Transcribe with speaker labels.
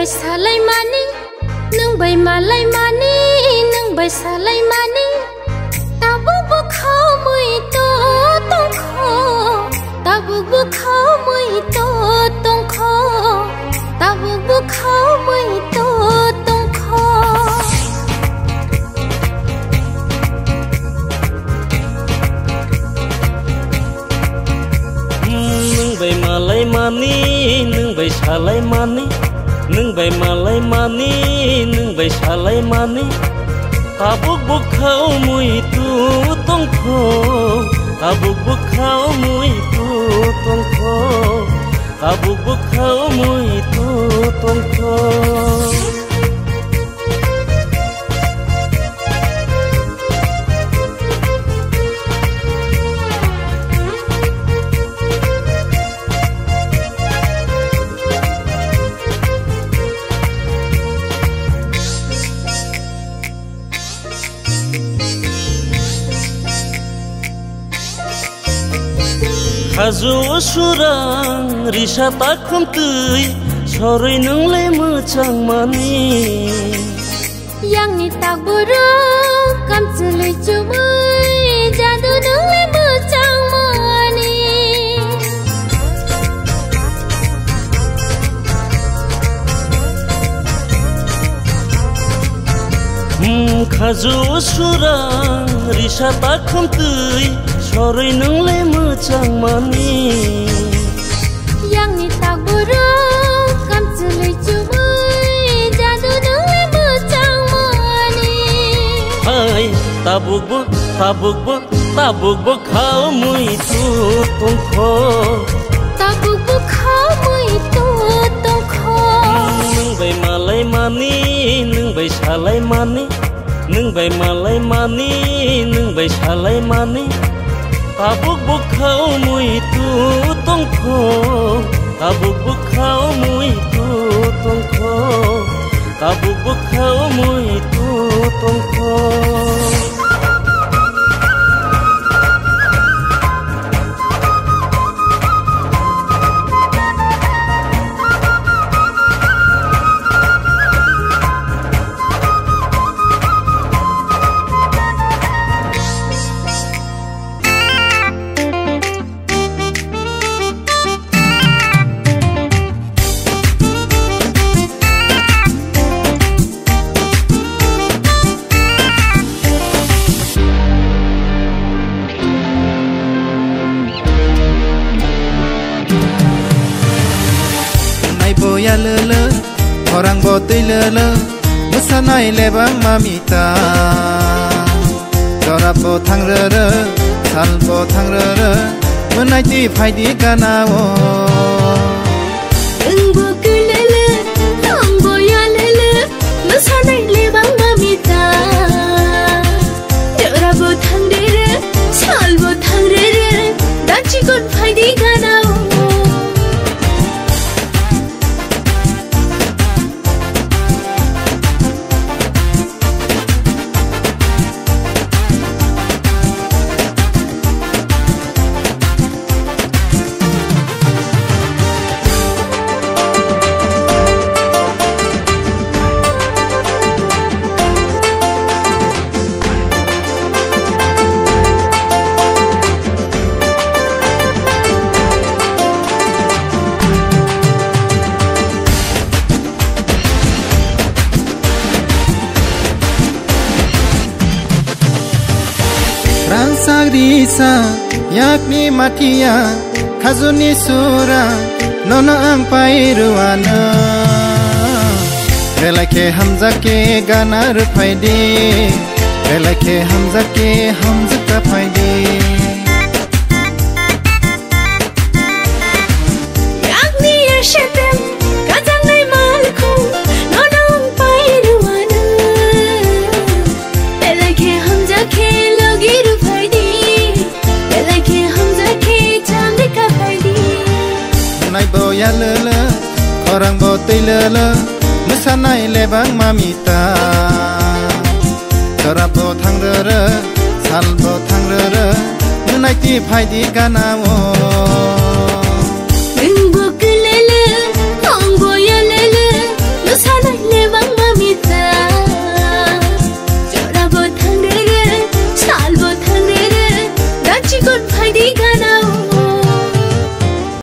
Speaker 1: बैसालाय मानि नों बै मालाय मानि नों बैसालाय मानि ताबु बुखाव मैतो तंखो ताबु बुखाव मैतो तंखो ताबु बुखाव मैतो तंखो
Speaker 2: नों बै मालाय मानि नों बैसालाय मानि नों बै मालाय मानि नों बैसालाय मानि ताबुक बुखाव मैतो तंखो ताबुक बुखाव मैतो तंखो ताबुक बुखाव मैतो तंखो Hazu surang risa takum tui sore nung le mucang mani
Speaker 1: yang ni tak buruk kam celai cumai jadu nung le mucang mani
Speaker 2: Hazu surang risa takum tui sore nung le mucang mani
Speaker 1: yang ni tak buruk kam celai cumai jadu nung le mucang mani
Speaker 2: hai tabuk bu khao mui tu tungkho
Speaker 1: tabuk bu khao mui tu tungkho
Speaker 2: nung bai malai mani nung bai salai mani nung bai malai mani nung bai salai mani Tabuk bukhau mui tu tongkho Tabuk bukhau mui tu tongkho Tabuk bukhau mui tu tongkho
Speaker 3: Boya lele, orang botai lele, musanai lebang mamita. Dora botang rere, sal botang rere, menai di pai di kanao.
Speaker 1: Engbo kulele, tong boya lele, musanai lebang mamita. Dora botang rere, sal botang rere, dachi kon pai di kanao.
Speaker 3: Sagrisa yakni matia khazuni sura nono ang pairuana relake hamza ke gana rupaidi relake hamza ka paidi
Speaker 1: yakni yashatem kazang nai malku nono ang pairuana relake hamza ke logi
Speaker 3: Nai boya lele, orang botai lele, musanai lebang mamita. Dora botang rere, sal botang rere, menai di pai di kanao.